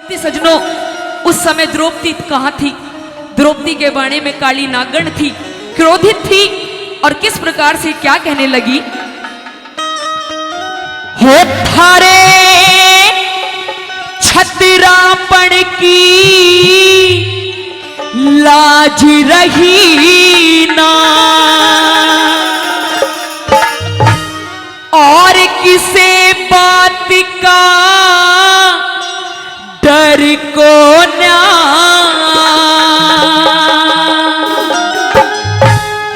सजनों, उस समय द्रौपदी कहाँ थी? द्रौपदी के बाणे में काली नागण थी, क्रोधित थी और किस प्रकार से क्या कहने लगी? हो थारे छतरापण की लाज रही ना, और किसे बात का डर को ना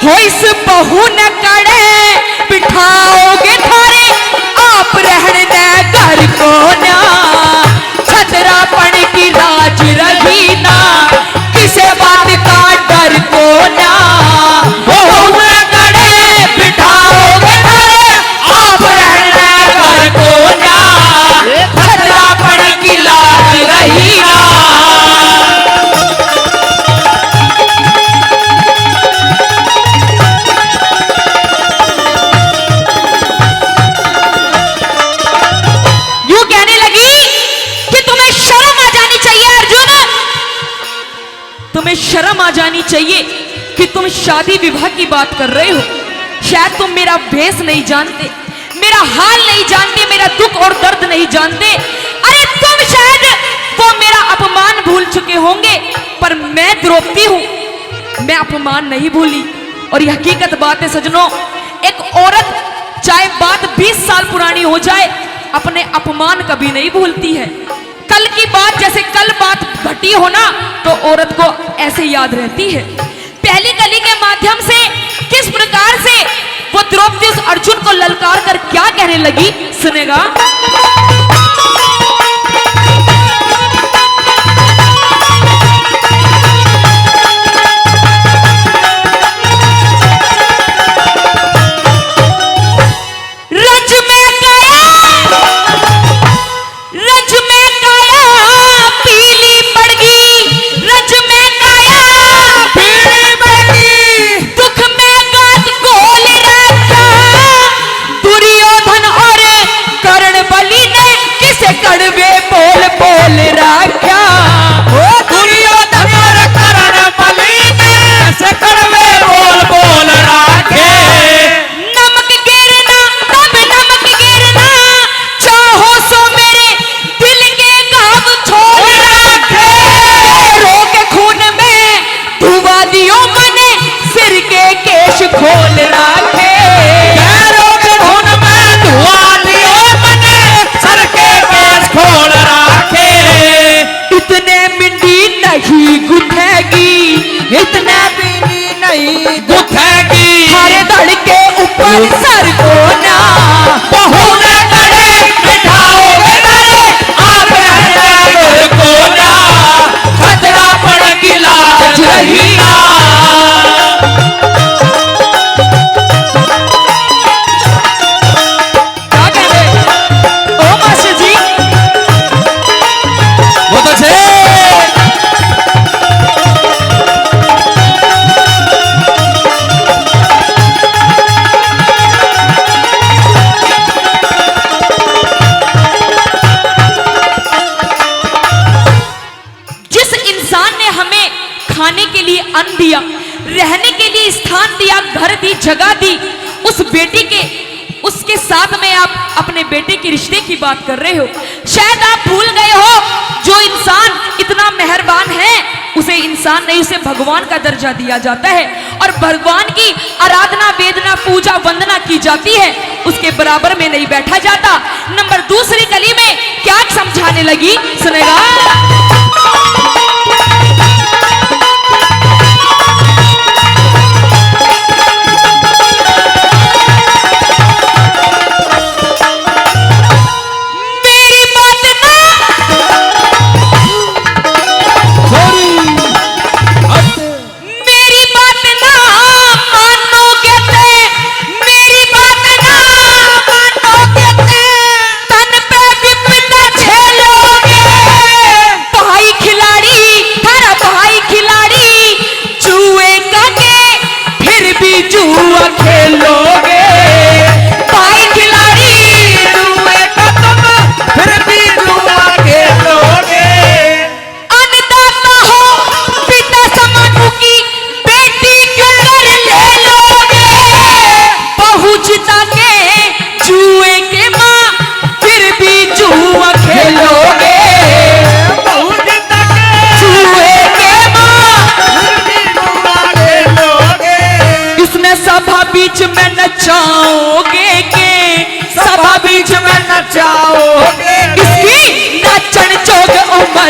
हो, इस बहू न कड़े बिठाओगे थारे आप रहने घर को ना, छतरापण की लाज रही ना, किसे बात का डर को ना, बहू न कड़े बिठाओगे थारे आप रहने घर को ना, छतरापण की लाज रही ना। यूं कहने लगी कि तुम्हें शर्म आ जानी चाहिए अर्जुन, तुम्हें शर्म आ जानी चाहिए कि तुम शादी विवाह की बात कर रहे हो। शायद तुम मेरा भेष नहीं जानते, मेरा हाल नहीं जानते, मेरा दुख और दर्द नहीं जानते। अरे तुम शायद वो मेरा अपमान भूल चुके होंगे, पर मैं द्रौपदी हूं, मैं अपमान नहीं भूली। और यह हकीकत बात है सजनों, एक औरत चाहे बात 20 साल पुरानी हो जाए, अपने अपमान कभी नहीं भूलती है। कल की बात जैसे कल बात घटी हो ना, तो औरत को ऐसे याद रहती है। पहली कली के माध्यम से किस प्रकार से वो द्रौपदी उस अर्जुन को ललकार कर क्या कहने लगी, सुनेगा। सर को ना बहू न करे बिठाओगे तारे आप रहने घर को ना, छतरापण की लाज रही ना। क्या कह रहे ओ मास्टर जी? बहुत अच्छे। खाने के लिए अन्न दिया, रहने के लिए स्थान दिया, घर दी, जगह दी, उस बेटी के उसके साथ में आप अपने बेटे के रिश्ते की बात कर रहे हो। शायद आप भूल गए हो, जो इंसान इतना मेहरबान है उसे इंसान नहीं, उसे भगवान का दर्जा दिया जाता है और भगवान की आराधना, वेदना, पूजा, वंदना की जाती है, उसके बराबर में नहीं बैठा जाता। नंबर दूसरी कली में क्या समझाने लगी, सुनेगा।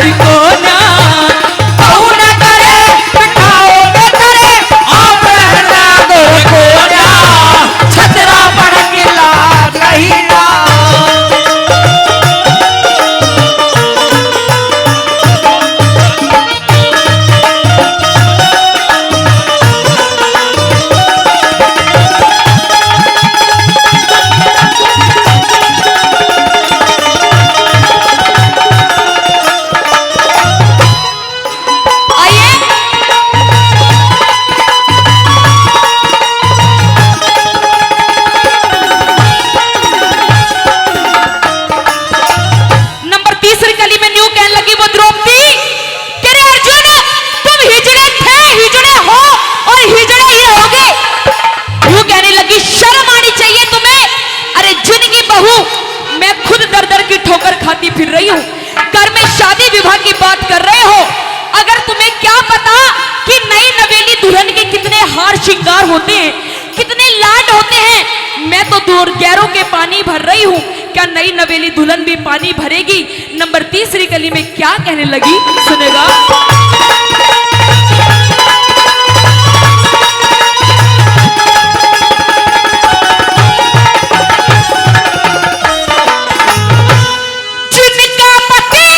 दर को ना। कहू न करे बिठाओगे करे आप रहना गोर को ना। छतरा पड़ के लाज रही ना। आइए नंबर तीसरी कली में न्यू कहने लगी वो द्रौपदी, कह रहे अर्जुन तुम हिजड़े थे, हिजड़े हो और हिजड़े ही रहोगे। न्यू कहने लगी शर्म आनी चाहिए तुम्हें। अरे जिन की बहू मैं खुद दर दर की ठोकर खाती फिर रही हूँ, घर में शादी विवाह की बात कर रहे हो। अगर तुम्हें क्या पता कि नई नवेली दुल्हन के कितने हार श्रृंगार होते हैं, कितने लाड होते हैं। मैं तो दूर गैरों के पानी भर रही हूँ, क्या नई नवेली दुल्हन भी पानी भरेगी। नंबर तीसरी कली में क्या कहने लगी सुनेगा। जिनका पति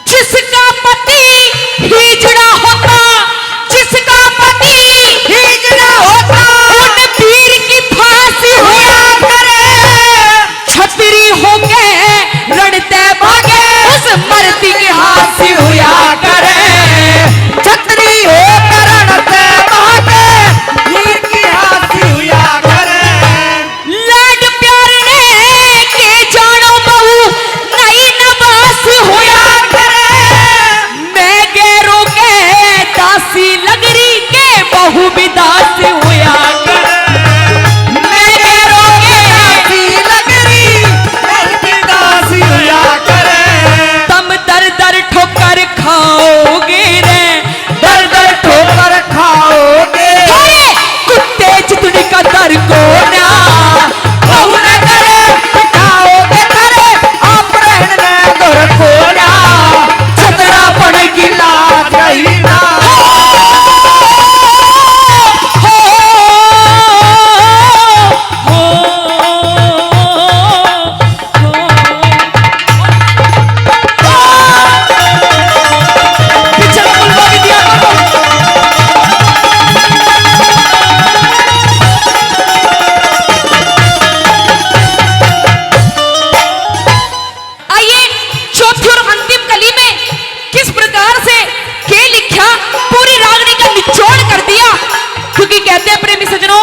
जिसका पति हिजड़ा होता, जिसका पति हिजड़ा होता उन वीर की फांसी हुआ करे। छतरी होके लड़ते भागे उस मर्दी के हाथ से हुआ करे। छतरी हो करण से भागे वीर की हाथी हुआ करे। लाड प्यार ने के जानो बहू नई नवास हुआ करे। मैं गैरों के दासी लगरी के बहू भी दास हुआ करे। मैं गैरों के दासी लगरी बहुती दासी हुआ करे। तम दर दर ठोकर खाओगे रे, दर दर ठोकर खाओगे। अरे कुत्ते जितने का दर को ना। कहू न करे बिठाओगे करे आप रहना गोर को ना। छतरा पड़ेगी लाज रही ना। आइए चौथी और अंतिम कली में किस प्रकार से के लिखा पूरी रागनी का निचोड़ कर दिया। क्योंकि कहते हैं प्रेमी सज्जनों,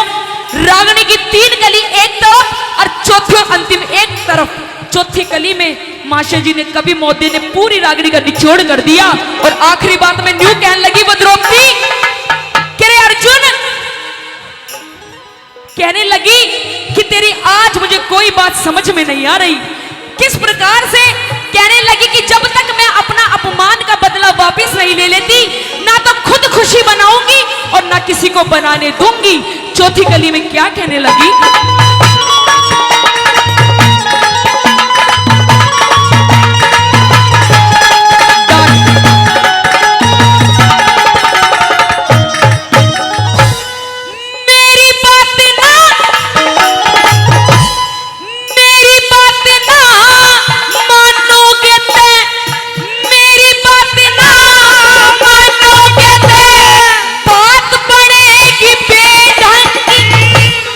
रागनी की तीन कली एक तरफ और चौथी और अंतिम एक तरफ। चौथी कली में माशा जी ने कवि मोदी ने पूरी रागनी का निचोड़ कर दिया। और आखिरी बात में न्यू कहने लगी वो द्रौपदी, कह रहे अर्जुन कहने लगी कि तेरी आज मुझे कोई बात समझ में नहीं आ रही। किस प्रकार से कहने लगी कि जब तक मैं अपना अपमान का बदला वापस नहीं ले लेती, ना तो खुद खुशी बनाऊंगी और ना किसी को बनाने दूंगी। चौथी कली में क्या कहने लगी। मेरी बात ना मानोगे ते, मेरी बात ना मानोगे ते, बात बनेगी बेढंग की।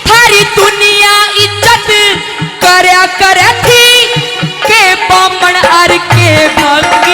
थारी दुनिया इज्जत करया करे थी के बामण अर के भक्त।